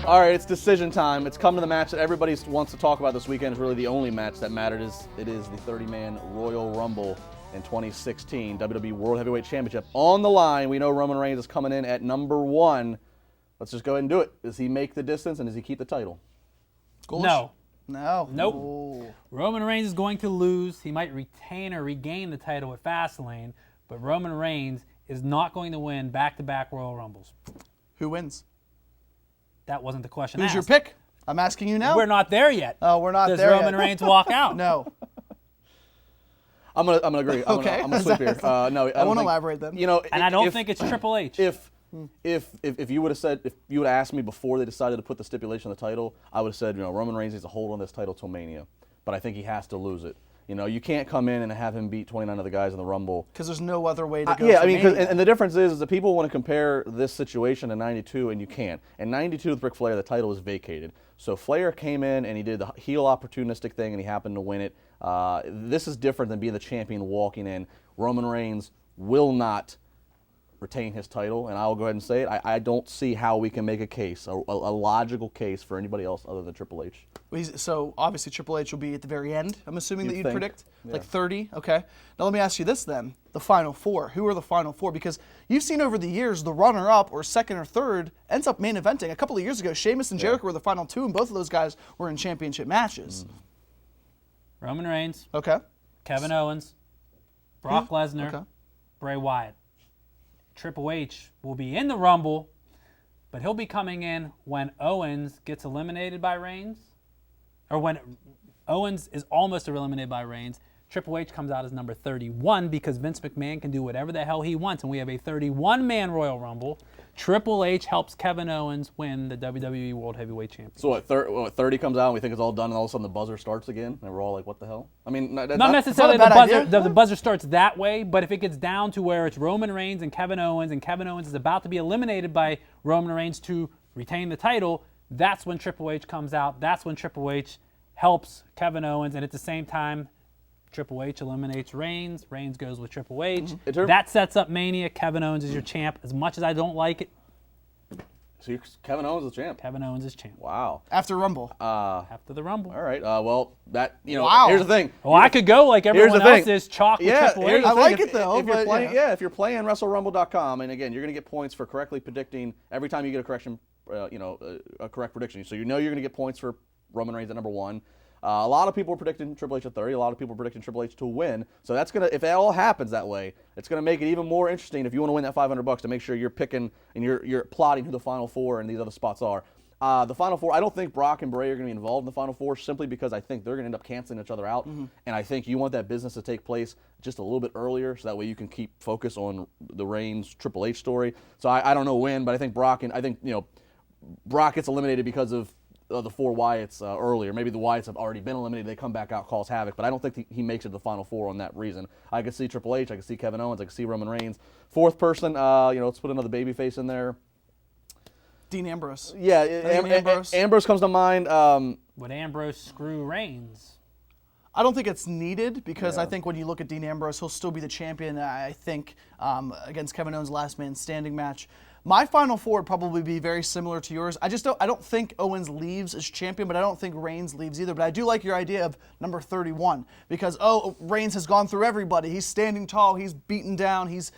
All right, it's decision time. It's come to the match that everybody wants to talk about this weekend. It's really the only match that mattered. It is the 30-man Royal Rumble in 2016 WWE World Heavyweight Championship on the line. We know Roman Reigns is coming in at number 1. Let's just go ahead and do it. Does he make the distance, and does he keep the title? No. No. Nope. Ooh. Roman Reigns is going to lose. He might retain or regain the title at Fastlane, but Roman Reigns is not going to win back-to-back Royal Rumbles. Who wins? That wasn't the question Who's asked. your pick? I'm asking you now. We're not there yet. Oh, we're not Does there Roman yet. Reigns walk out? No. I'm gonna agree. I'm gonna sweep here. No, I won't elaborate then. You know, And I don't think it's Triple H. If you would have asked me before they decided to put the stipulation on the title, I would have said, Roman Reigns needs to hold on this title till Mania, but I think he has to lose it. You can't come in and have him beat 29 other guys in the Rumble. Because there's no other way to go. Yeah, for I mean, Mania. and the difference is that people want to compare this situation to '92, and you can't. In '92 with Ric Flair, the title was vacated. So Flair came in and he did the heel opportunistic thing, and he happened to win it. This is different than being the champion walking in. Roman Reigns will not retain his title, and I'll go ahead and say it. I don't see how we can make a case, a logical case for anybody else other than Triple H. So obviously Triple H will be at the very end, I'm assuming that you'd think. predict? Yeah. Like 30? Okay. Now let me ask you this then. The Final Four. Who are the Final Four? Because you've seen over the years the runner-up or second or third ends up main eventing. A couple of years ago, Sheamus and Jericho were the final 2, and both of those guys were in championship matches. Roman Reigns, Okay. Kevin Owens, Brock Hmm? Lesnar, Okay. Bray Wyatt. Triple H will be in the Rumble, but he'll be coming in when Owens gets eliminated by Reigns, or when Owens is almost eliminated by Reigns. Triple H comes out as number 31 because Vince McMahon can do whatever the hell he wants, and we have a 31-man Royal Rumble. Triple H helps Kevin Owens win the WWE World Heavyweight Championship. So what 30 comes out and we think it's all done, and all of a sudden the buzzer starts again, and we're all like, what the hell? I mean, Not necessarily not a the bad buzzer. idea. The buzzer starts that way, but if it gets down to where it's Roman Reigns and Kevin Owens is about to be eliminated by Roman Reigns to retain the title, that's when Triple H comes out. That's when Triple H helps Kevin Owens, and at the same time, Triple H eliminates Reigns. Reigns goes with Triple H. That sets up Mania. Kevin Owens is your champ. As much as I don't like it, So Kevin Owens is the champ. Kevin Owens is champ. Wow. After Rumble. After the Rumble. All right. Well, that Wow. Here's the thing. Well, I could go like everyone Here's the else thing. is, chalk with Triple here's H. the I thing. like it, though, If you're but, playing, yeah. if you're playing WrestleRumble.com, and again, you're going to get points for correctly predicting every time you get a correction, a correct prediction. So you're going to get points for Roman Reigns at number 1. A lot of people are predicting Triple H at 30. A lot of people are predicting Triple H to win. So that's if that all happens that way, it's gonna make it even more interesting if you want to win that $500 to make sure you're picking and you're plotting who the Final Four and these other spots are. The Final Four, I don't think Brock and Bray are going to be involved in the Final Four simply because I think they're going to end up canceling each other out. And I think you want that business to take place just a little bit earlier so that way you can keep focus on the Reigns Triple H story. So I don't know when, but I think Brock gets eliminated because of the 4 Wyatts earlier. Maybe the Wyatts have already been eliminated. They come back out, cause havoc. But I don't think he makes it to the Final Four on that reason. I could see Triple H. I could see Kevin Owens. I could see Roman Reigns. Fourth person, let's put another babyface in there. Dean Ambrose. Yeah, Ambrose. Ambrose comes to mind. Would Ambrose screw Reigns? I don't think it's needed because I think when you look at Dean Ambrose, he'll still be the champion, I think, against Kevin Owens' last man standing match. My Final Four would probably be very similar to yours. I don't think Owens leaves as champion, but I don't think Reigns leaves either. But I do like your idea of number 31 because, Reigns has gone through everybody. He's standing tall. He's beaten down. He's,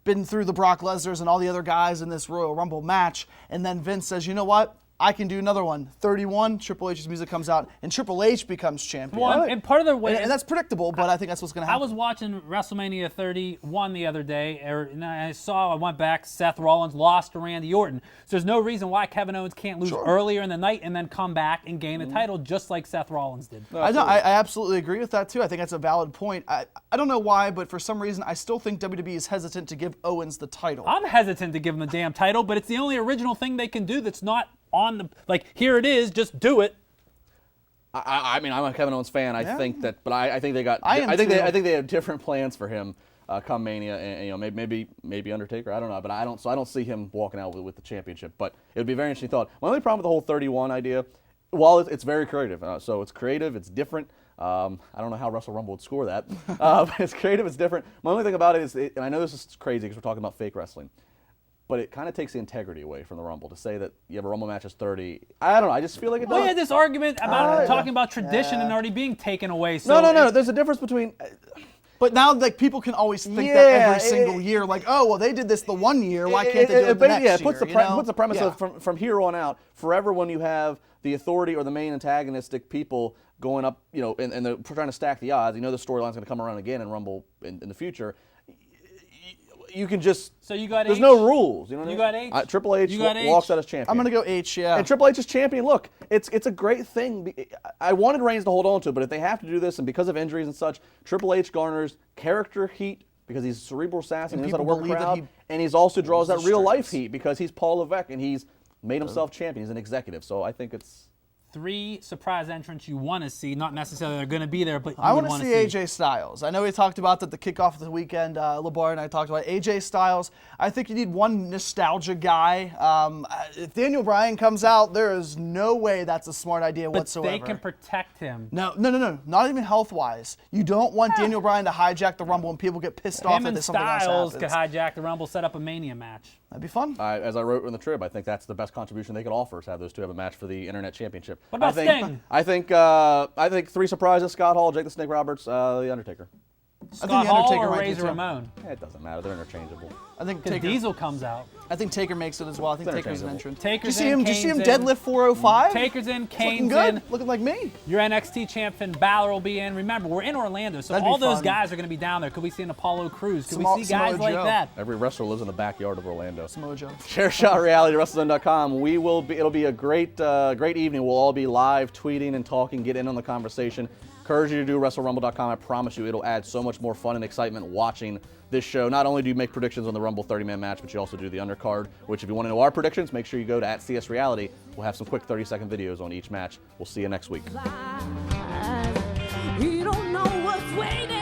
been through the Brock Lesnar's and all the other guys in this Royal Rumble match. And then Vince says, you know what? I can do another one. 31, Triple H's music comes out, and Triple H becomes champion. Well, and part of the way, and that's predictable, but I think that's what's going to happen. I was watching WrestleMania 31 the other day, and I went back, Seth Rollins lost to Randy Orton. So there's no reason why Kevin Owens can't lose earlier in the night and then come back and gain a title just like Seth Rollins did. I absolutely agree with that, too. I think that's a valid point. I don't know why, but for some reason, I still think WWE is hesitant to give Owens the title. I'm hesitant to give him the damn title, but it's the only original thing they can do that's not on the, here it is, just do it. I mean, I'm a Kevin Owens fan. I think that, but I think they got. I think they have different plans for him come Mania, and maybe Undertaker. I don't know, but I don't see him walking out with the championship. But it would be a very interesting thought. My only problem with the whole 31 idea, while it's very creative, so it's creative, it's different. I don't know how Russell Rumble would score that, but it's creative, it's different. My only thing about it is, and I know this is crazy because we're talking about fake wrestling. but it kind of takes the integrity away from the Rumble to say that you have a Rumble match that's 30. I don't know. I just feel like it We does. had this argument about talking about tradition and already being taken away. So No. There's a difference between. But now, like, people can always think that every single year, like, oh, well, they did this the one year. Why can't they do it the next year? It puts the premise of from here on out, forever when you have the authority or the main antagonistic people going up, and they're trying to stack the odds. You know the storyline's going to come around again in Rumble in the future. You can just. So you got There's H? no rules. You know what You I mean? got H? Triple H You got H? walks out as champion. I'm going to go H, yeah. And Triple H is champion. Look, it's a great thing. I wanted Reigns to hold on to it, but if they have to do this, and because of injuries and such, Triple H garners character heat because he's a cerebral assassin, he knows how to people work a believe that crowd, he and he's also draws that the real life strings. heat because he's Paul Levesque and he's made himself champion. He's an executive, so I think it's. 3 surprise entrants you want to see, not necessarily they're going to be there, but you I would want to see. see AJ Styles. I know we talked about that the kickoff of the weekend. LeBar and I talked about AJ Styles. I think you need one nostalgia guy. If Daniel Bryan comes out, there is no way that's a smart idea But whatsoever. they can protect him. No. Not even health-wise. You don't want Daniel Bryan to hijack the Rumble and people get pissed off Him that and something else Styles happens. could hijack the Rumble, set up a Mania match. That'd be fun. As I wrote in the trib, I think that's the best contribution they could offer is have those two have a match for the Internet Championship. What about Sting? I think 3 surprises: Scott Hall, Jake the Snake Roberts, The Undertaker. Scott The Hall Undertaker or might be Razor too. Ramon? It doesn't matter; they're interchangeable. I think Because Taker. Diesel comes out. I think Taker makes it as well. I think They're Taker's an interchangeable. entrant. Taker's Did you see in, him? Did you see him Kane's in. deadlift 405? Taker's in, Looking Kane's good. in. Looking like me. Your NXT champ Finn Balor will be in. Remember, we're in Orlando, so That'd be all those fun. guys are going to be down there. Could we see an Apollo Crews? Could Samoa- we see guys Samoa like Joe. that? Every wrestler lives in the backyard of Orlando. Samoa Joe. Chairshot Reality, WrestleZone.com. It'll be a great evening. We'll all be live tweeting and talking, get in on the conversation. Encourage you to do WrestleRumble.com. I promise you it'll add so much more fun and excitement watching this show. Not only do you make predictions on the Rumble 30-man match, but you also do the undercard, which if you want to know our predictions, make sure you go to @CSReality. We'll have some quick 30-second videos on each match. We'll see you next week. You don't know what's waiting.